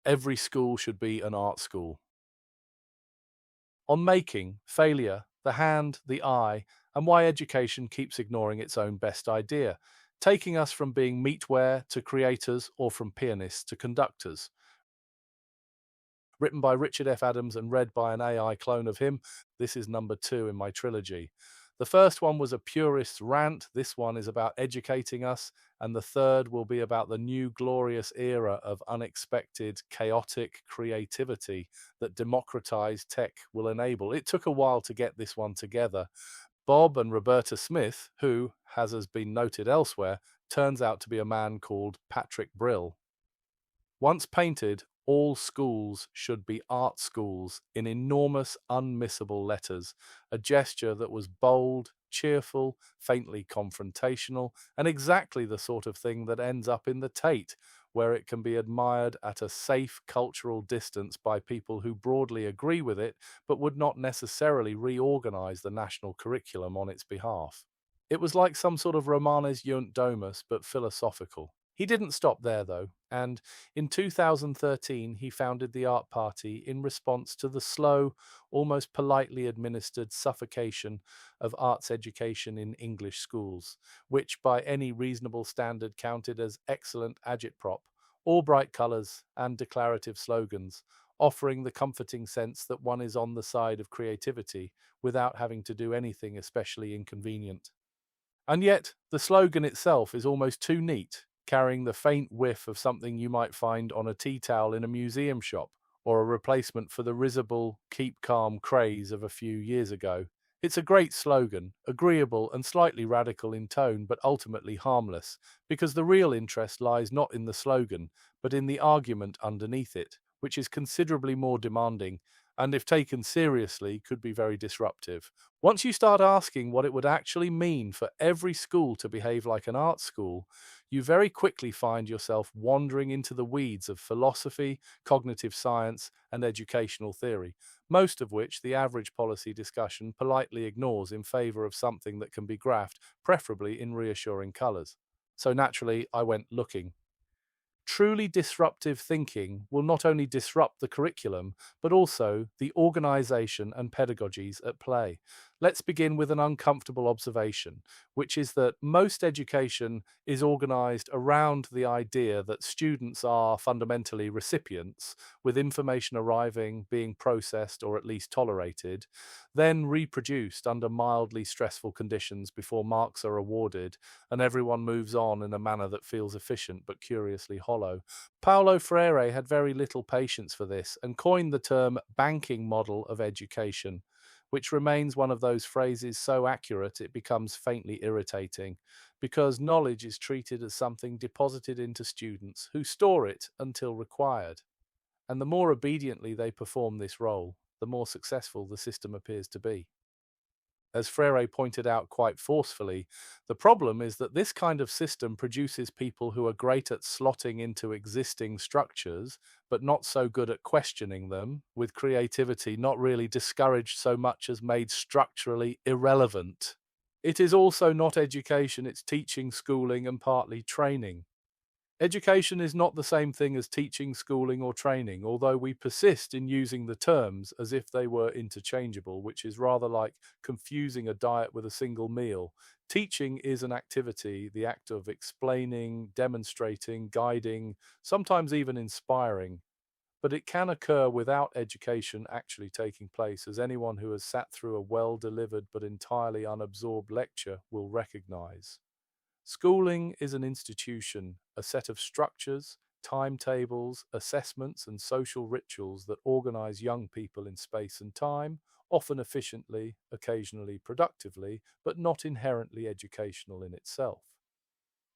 Every school should be an art school. On making, failure, the hand, the eye, and why education keeps ignoring its own best idea, taking us from being meatware to creators or from pianists to conductors. Written by Richard F. Adams and read by an AI clone of him, this is number 2 in my trilogy. The first one was a purist's rant, this one is about educating us, and the third will be about the new glorious era of unexpected, chaotic creativity that democratized tech will enable. It took a while to get this one together. Bob and Roberta Smith, who, as has been noted elsewhere, turns out to be a man called Patrick Brill. Once painted, all schools should be art schools in enormous, unmissable letters, a gesture that was bold, cheerful, faintly confrontational, and exactly the sort of thing that ends up in the Tate, where it can be admired at a safe cultural distance by people who broadly agree with it, but would not necessarily reorganize the national curriculum on its behalf. It was like some sort of Romanes Junt Domus, but philosophical. He didn't stop there, though, and in 2013 he founded the Art Party in response to the slow, almost politely administered suffocation of arts education in English schools, which by any reasonable standard counted as excellent agitprop, all bright colours and declarative slogans, offering the comforting sense that one is on the side of creativity without having to do anything especially inconvenient. And yet, the slogan itself is almost too neat, carrying the faint whiff of something you might find on a tea towel in a museum shop, or a replacement for the risible, keep calm craze of a few years ago. It's a great slogan, agreeable and slightly radical in tone, but ultimately harmless, because the real interest lies not in the slogan, but in the argument underneath it, which is considerably more demanding and, if taken seriously, could be very disruptive. Once you start asking what it would actually mean for every school to behave like an art school, you very quickly find yourself wandering into the weeds of philosophy, cognitive science, and educational theory, most of which the average policy discussion politely ignores in favor of something that can be graphed, preferably in reassuring colors. So naturally, I went looking. Truly disruptive thinking will not only disrupt the curriculum, but also the organization and pedagogies at play. Let's begin with an uncomfortable observation, which is that most education is organized around the idea that students are fundamentally recipients, with information arriving, being processed or at least tolerated, then reproduced under mildly stressful conditions before marks are awarded, and everyone moves on in a manner that feels efficient but curiously hollow. Paulo Freire had very little patience for this and coined the term banking model of education, which remains one of those phrases so accurate it becomes faintly irritating, because knowledge is treated as something deposited into students who store it until required. And the more obediently they perform this role, the more successful the system appears to be. As Freire pointed out quite forcefully, the problem is that this kind of system produces people who are great at slotting into existing structures, but not so good at questioning them, with creativity not really discouraged so much as made structurally irrelevant. It is also not education, it's teaching, schooling, and partly training. Education is not the same thing as teaching, schooling, or training, although we persist in using the terms as if they were interchangeable, which is rather like confusing a diet with a single meal. Teaching is an activity, the act of explaining, demonstrating, guiding, sometimes even inspiring. But it can occur without education actually taking place, as anyone who has sat through a well-delivered but entirely unabsorbed lecture will recognize. Schooling is an institution, a set of structures, timetables, assessments, and social rituals that organize young people in space and time, often efficiently, occasionally productively, but not inherently educational in itself.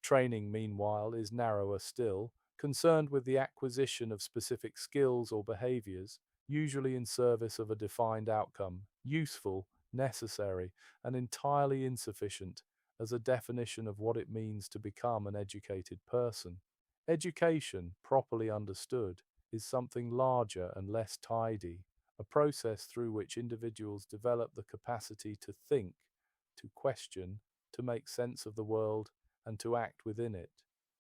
Training, meanwhile, is narrower still, concerned with the acquisition of specific skills or behaviors, usually in service of a defined outcome, useful, necessary, and entirely insufficient as a definition of what it means to become an educated person. Education, properly understood, is something larger and less tidy, a process through which individuals develop the capacity to think, to question, to make sense of the world, and to act within it,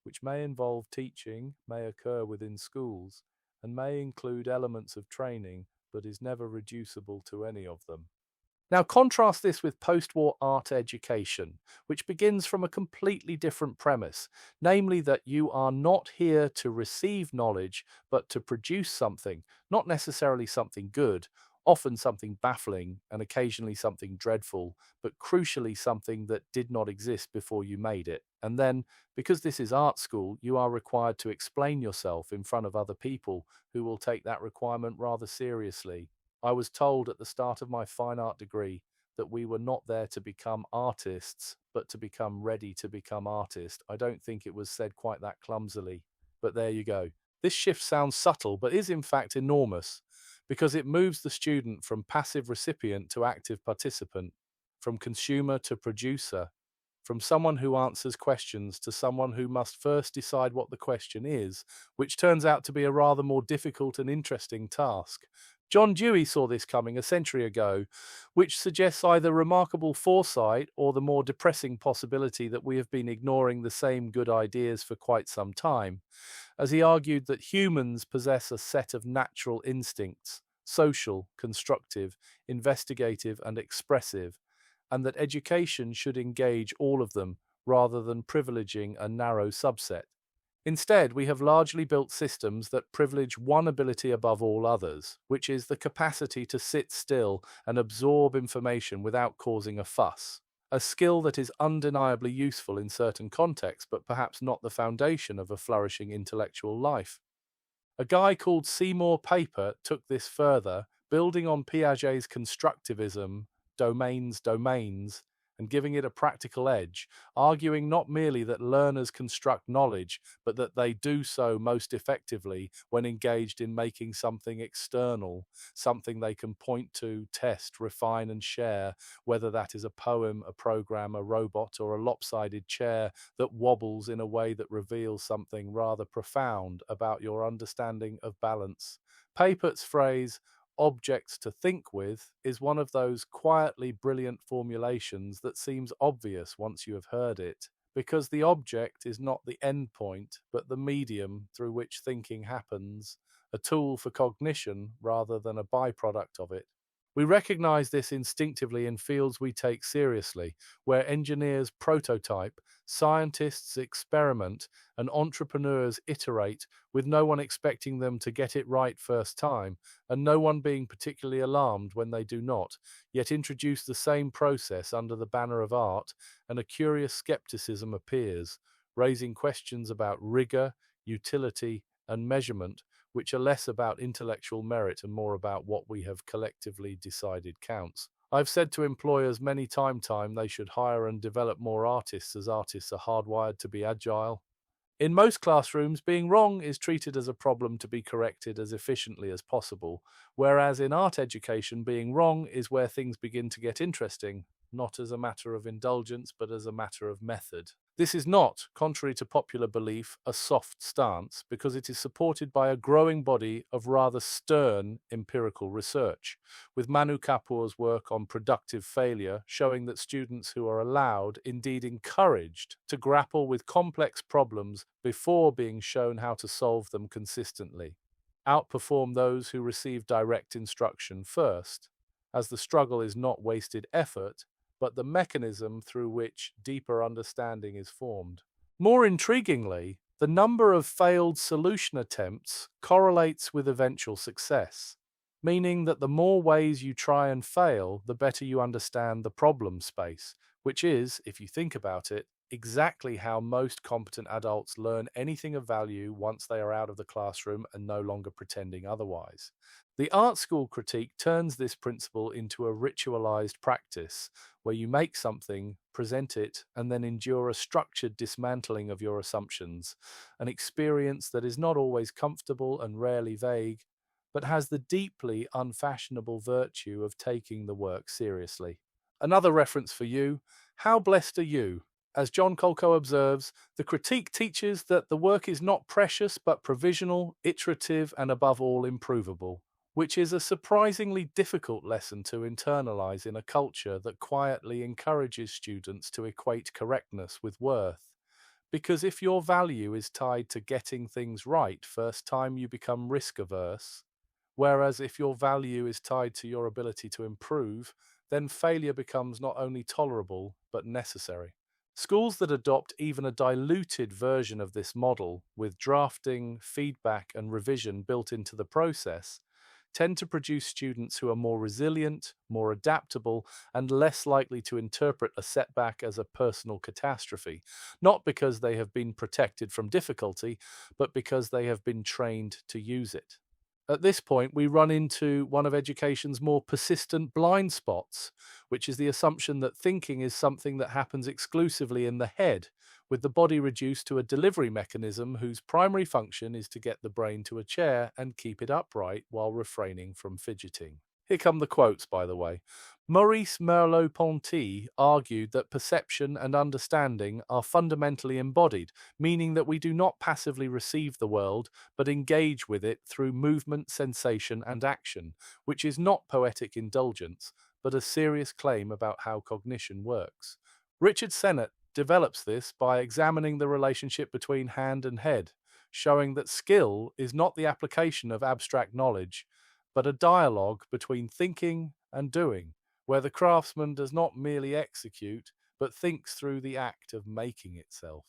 which may involve teaching, may occur within schools, and may include elements of training, but is never reducible to any of them. Now, contrast this with post war art education, which begins from a completely different premise, namely that you are not here to receive knowledge, but to produce something, not necessarily something good, often something baffling, and occasionally something dreadful, but crucially something that did not exist before you made it. And then, because this is art school, you are required to explain yourself in front of other people who will take that requirement rather seriously. I was told at the start of my fine art degree that we were not there to become artists, but to become ready to become artists. I don't think it was said quite that clumsily, but there you go. This shift sounds subtle, but is in fact enormous, because it moves the student from passive recipient to active participant, from consumer to producer, from someone who answers questions to someone who must first decide what the question is, which turns out to be a rather more difficult and interesting task. John Dewey saw this coming a century ago, which suggests either remarkable foresight or the more depressing possibility that we have been ignoring the same good ideas for quite some time, as he argued that humans possess a set of natural instincts: social, constructive, investigative, and expressive, and that education should engage all of them rather than privileging a narrow subset. Instead, we have largely built systems that privilege one ability above all others, which is the capacity to sit still and absorb information without causing a fuss. A skill that is undeniably useful in certain contexts, but perhaps not the foundation of a flourishing intellectual life. A guy called Seymour Papert took this further, building on Piaget's constructivism, domains, and giving it a practical edge, arguing not merely that learners construct knowledge, but that they do so most effectively when engaged in making something external, something they can point to, test, refine, and share, whether that is a poem, a program, a robot, or a lopsided chair that wobbles in a way that reveals something rather profound about your understanding of balance. Papert's phrase, objects to think with, is one of those quietly brilliant formulations that seems obvious once you have heard it, because the object is not the end point, but the medium through which thinking happens, a tool for cognition rather than a byproduct of it. We recognize this instinctively in fields we take seriously, where engineers prototype, scientists experiment, and entrepreneurs iterate, with no one expecting them to get it right first time, and no one being particularly alarmed when they do not, yet introduce the same process under the banner of art, and a curious skepticism appears, raising questions about rigor, utility, and measurement, which are less about intellectual merit and more about what we have collectively decided counts. I've said to employers many time they should hire and develop more artists, as artists are hardwired to be agile. In most classrooms, being wrong is treated as a problem to be corrected as efficiently as possible, whereas in art education, being wrong is where things begin to get interesting, not as a matter of indulgence, but as a matter of method. This is not, contrary to popular belief, a soft stance, because it is supported by a growing body of rather stern empirical research, with Manu Kapoor's work on productive failure showing that students who are allowed, indeed encouraged, to grapple with complex problems before being shown how to solve them consistently, outperform those who receive direct instruction first, as the struggle is not wasted effort, but the mechanism through which deeper understanding is formed. More intriguingly, the number of failed solution attempts correlates with eventual success, meaning that the more ways you try and fail, the better you understand the problem space, which is, if you think about it, exactly how most competent adults learn anything of value once they are out of the classroom and no longer pretending otherwise. The art school critique turns this principle into a ritualized practice where you make something, present it, and then endure a structured dismantling of your assumptions, an experience that is not always comfortable and rarely vague, but has the deeply unfashionable virtue of taking the work seriously. Another reference for you: how blessed are you? As John Colco observes, the critique teaches that the work is not precious but provisional, iterative, and above all improvable, which is a surprisingly difficult lesson to internalize in a culture that quietly encourages students to equate correctness with worth. Because if your value is tied to getting things right first time, you become risk averse. Whereas if your value is tied to your ability to improve, then failure becomes not only tolerable, but necessary. Schools that adopt even a diluted version of this model, with drafting, feedback, and revision built into the process, tend to produce students who are more resilient, more adaptable, and less likely to interpret a setback as a personal catastrophe, not because they have been protected from difficulty, but because they have been trained to use it. At this point, we run into one of education's more persistent blind spots, which is the assumption that thinking is something that happens exclusively in the head, with the body reduced to a delivery mechanism whose primary function is to get the brain to a chair and keep it upright while refraining from fidgeting. Here come the quotes, by the way. Maurice Merleau-Ponty argued that perception and understanding are fundamentally embodied, meaning that we do not passively receive the world, but engage with it through movement, sensation, and action, which is not poetic indulgence, but a serious claim about how cognition works. Richard Sennett develops this by examining the relationship between hand and head, showing that skill is not the application of abstract knowledge, but a dialogue between thinking and doing, where the craftsman does not merely execute, but thinks through the act of making itself.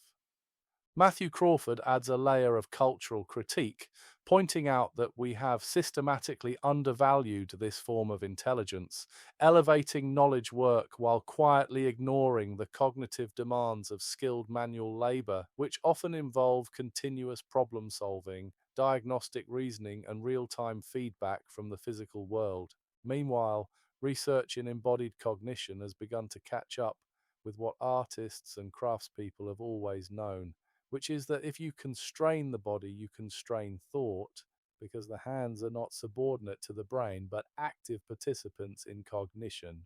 Matthew Crawford adds a layer of cultural critique, pointing out that we have systematically undervalued this form of intelligence, elevating knowledge work while quietly ignoring the cognitive demands of skilled manual labor, which often involve continuous problem solving, diagnostic reasoning, and real-time feedback from the physical world. Meanwhile, research in embodied cognition has begun to catch up with what artists and craftspeople have always known, which is that if you constrain the body, you constrain thought, because the hands are not subordinate to the brain, but active participants in cognition.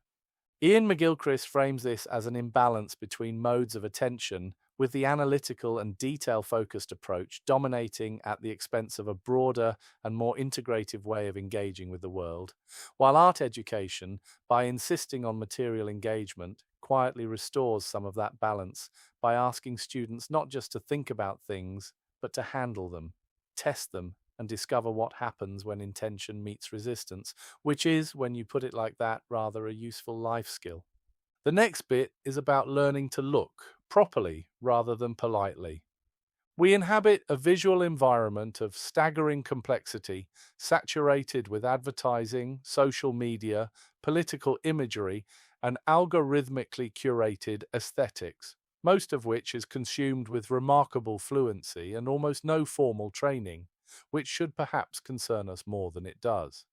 Ian McGilchrist frames this as an imbalance between modes of attention, with the analytical and detail-focused approach dominating at the expense of a broader and more integrative way of engaging with the world, while art education, by insisting on material engagement, quietly restores some of that balance by asking students not just to think about things, but to handle them, test them, and discover what happens when intention meets resistance, which is, when you put it like that, rather a useful life skill. The next bit is about learning to look properly rather than politely. We inhabit a visual environment of staggering complexity, saturated with advertising, social media, political imagery, and algorithmically curated aesthetics, most of which is consumed with remarkable fluency and almost no formal training, which should perhaps concern us more than it does.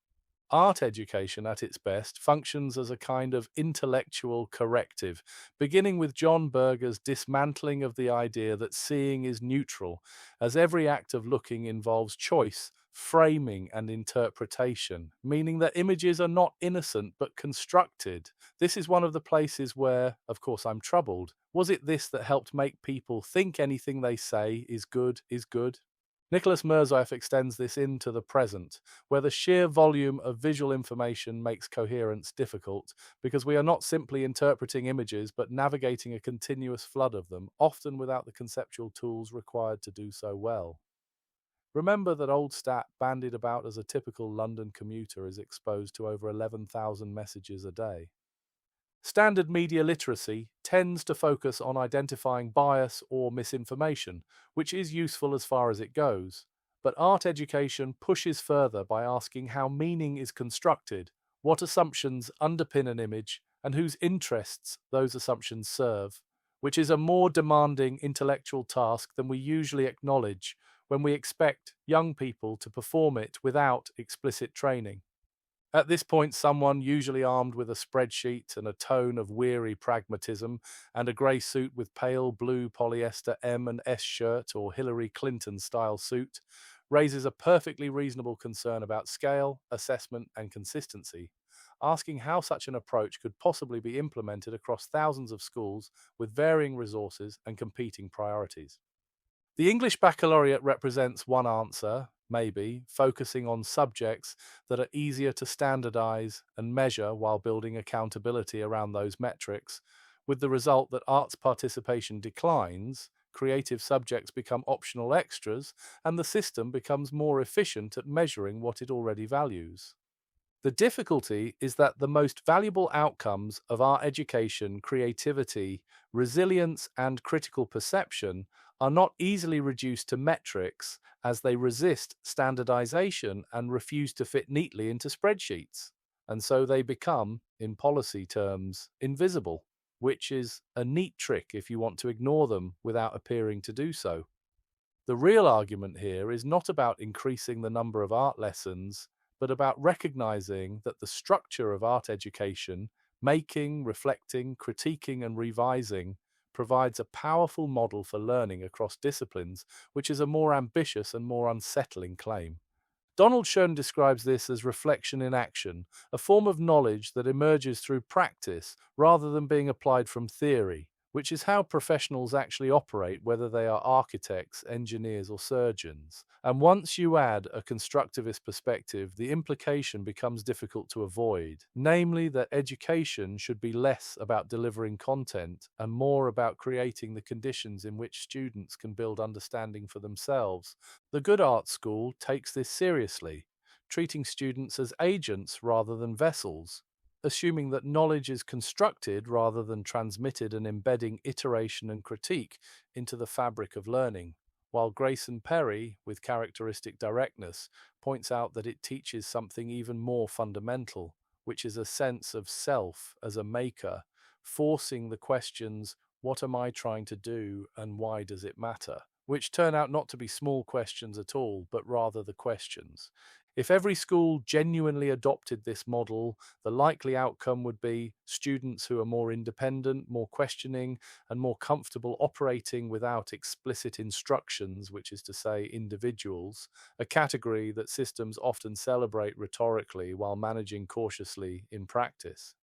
Art education at its best functions as a kind of intellectual corrective, beginning with John Berger's dismantling of the idea that seeing is neutral, as every act of looking involves choice, framing, and interpretation, meaning that images are not innocent but constructed. This is one of the places where, of course, I'm troubled. Was it this that helped make people think anything they say is good is good? Nicholas Mirzoeff extends this into the present, where the sheer volume of visual information makes coherence difficult, because we are not simply interpreting images but navigating a continuous flood of them, often without the conceptual tools required to do so well. Remember that old stat bandied about as a typical London commuter is exposed to over 11,000 messages a day. Standard media literacy tends to focus on identifying bias or misinformation, which is useful as far as it goes. But art education pushes further by asking how meaning is constructed, what assumptions underpin an image, and whose interests those assumptions serve, which is a more demanding intellectual task than we usually acknowledge when we expect young people to perform it without explicit training. At this point, someone, usually armed with a spreadsheet and a tone of weary pragmatism, and a grey suit with pale blue polyester M&S shirt or Hillary Clinton-style suit, raises a perfectly reasonable concern about scale, assessment, and consistency, asking how such an approach could possibly be implemented across thousands of schools with varying resources and competing priorities. The English baccalaureate represents one answer, maybe, focusing on subjects that are easier to standardize and measure while building accountability around those metrics, with the result that arts participation declines, creative subjects become optional extras, and the system becomes more efficient at measuring what it already values. The difficulty is that the most valuable outcomes of our education, creativity, resilience, and critical perception are not easily reduced to metrics as they resist standardization and refuse to fit neatly into spreadsheets. And so they become, in policy terms, invisible, which is a neat trick if you want to ignore them without appearing to do so. The real argument here is not about increasing the number of art lessons, but about recognizing that the structure of art education, making, reflecting, critiquing, and revising, provides a powerful model for learning across disciplines, which is a more ambitious and more unsettling claim. Donald Schoen describes this as reflection in action, a form of knowledge that emerges through practice rather than being applied from theory, which is how professionals actually operate, whether they are architects, engineers, or surgeons. And once you add a constructivist perspective, the implication becomes difficult to avoid, namely that education should be less about delivering content and more about creating the conditions in which students can build understanding for themselves. The good art school takes this seriously, treating students as agents rather than vessels, assuming that knowledge is constructed rather than transmitted and embedding iteration and critique into the fabric of learning, while Grayson Perry, with characteristic directness, points out that it teaches something even more fundamental, which is a sense of self as a maker, forcing the questions, what am I trying to do and why does it matter? Which turn out not to be small questions at all, but rather the questions. If every school genuinely adopted this model, the likely outcome would be students who are more independent, more questioning, and more comfortable operating without explicit instructions, which is to say, individuals, a category that systems often celebrate rhetorically while managing cautiously in practice.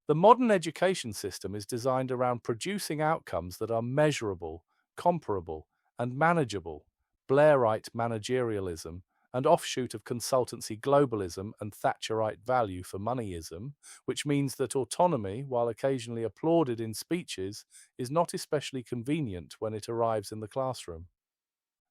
The modern education system is designed around producing outcomes that are measurable, comparable, and manageable. Blairite managerialism, an offshoot of consultancy globalism and Thatcherite value for moneyism, which means that autonomy, while occasionally applauded in speeches, is not especially convenient when it arrives in the classroom.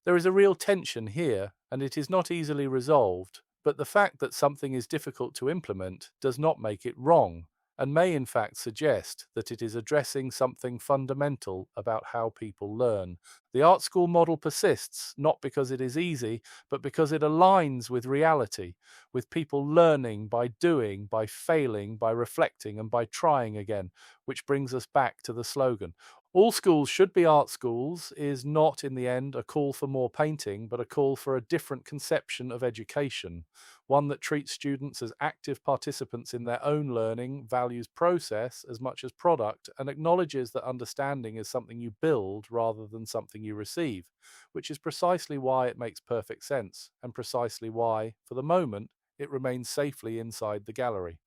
There is a real tension here, and it is not easily resolved, but the fact that something is difficult to implement does not make it wrong, and may in fact suggest that it is addressing something fundamental about how people learn. The art school model persists, not because it is easy, but because it aligns with reality, with people learning by doing, by failing, by reflecting, and by trying again, which brings us back to the slogan. All schools should be art schools is not, in the end, a call for more painting, but a call for a different conception of education, one that treats students as active participants in their own learning, values process as much as product, and acknowledges that understanding is something you build rather than something you receive, which is precisely why it makes perfect sense, and precisely why, for the moment, it remains safely inside the gallery.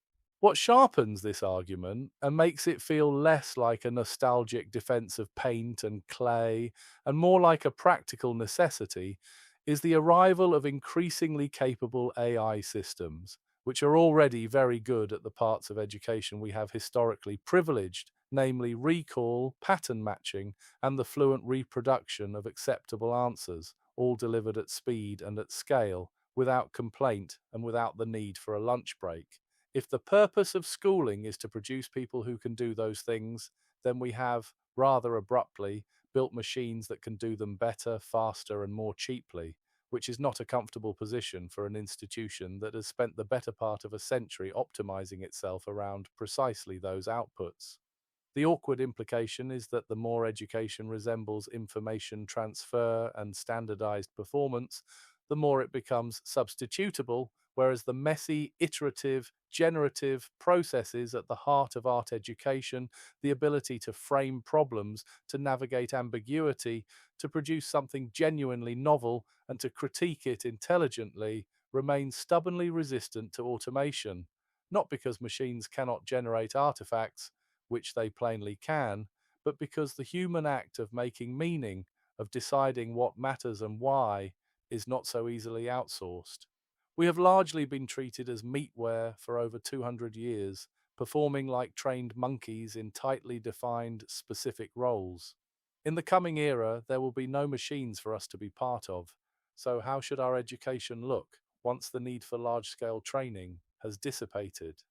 What sharpens this argument and makes it feel less like a nostalgic defense of paint and clay and more like a practical necessity is the arrival of increasingly capable AI systems, which are already very good at the parts of education we have historically privileged, namely recall, pattern matching, and the fluent reproduction of acceptable answers, all delivered at speed and at scale, without complaint and without the need for a lunch break. If the purpose of schooling is to produce people who can do those things, then we have, rather abruptly, built machines that can do them better, faster, and more cheaply, which is not a comfortable position for an institution that has spent the better part of a century optimizing itself around precisely those outputs. The awkward implication is that the more education resembles information transfer and standardized performance, the more it becomes substitutable, whereas the messy, iterative, generative processes at the heart of art education, the ability to frame problems, to navigate ambiguity, to produce something genuinely novel, and to critique it intelligently, remain stubbornly resistant to automation, not because machines cannot generate artifacts, which they plainly can, but because the human act of making meaning, of deciding what matters and why, is not so easily outsourced. We have largely been treated as meatware for over 200 years, performing like trained monkeys in tightly defined, specific roles. In the coming era, there will be no machines for us to be part of. So, how should our education look once the need for large scale training has dissipated?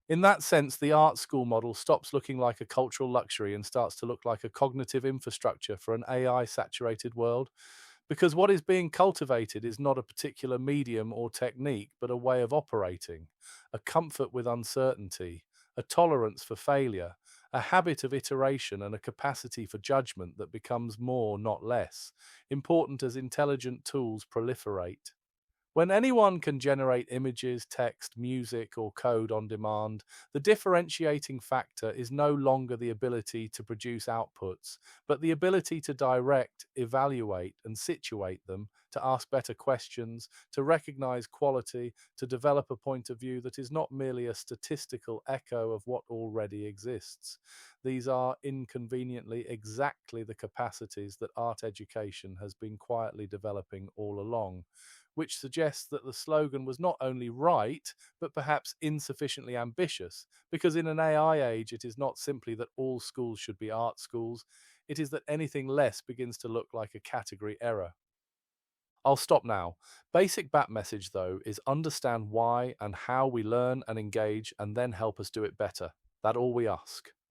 In that sense, the art school model stops looking like a cultural luxury and starts to look like a cognitive infrastructure for an AI saturated world. Because what is being cultivated is not a particular medium or technique, but a way of operating, a comfort with uncertainty, a tolerance for failure, a habit of iteration, and a capacity for judgment that becomes more, not less, important as intelligent tools proliferate. When anyone can generate images, text, music, or code on demand, the differentiating factor is no longer the ability to produce outputs, but the ability to direct, evaluate, and situate them, to ask better questions, to recognize quality, to develop a point of view that is not merely a statistical echo of what already exists. These are inconveniently exactly the capacities that art education has been quietly developing all along, which suggests that the slogan was not only right, but perhaps insufficiently ambitious, because in an AI age, it is not simply that all schools should be art schools, it is that anything less begins to look like a category error. I'll stop now. Basic BAT message, though, is understand why and how we learn and engage, and then help us do it better. That all we ask.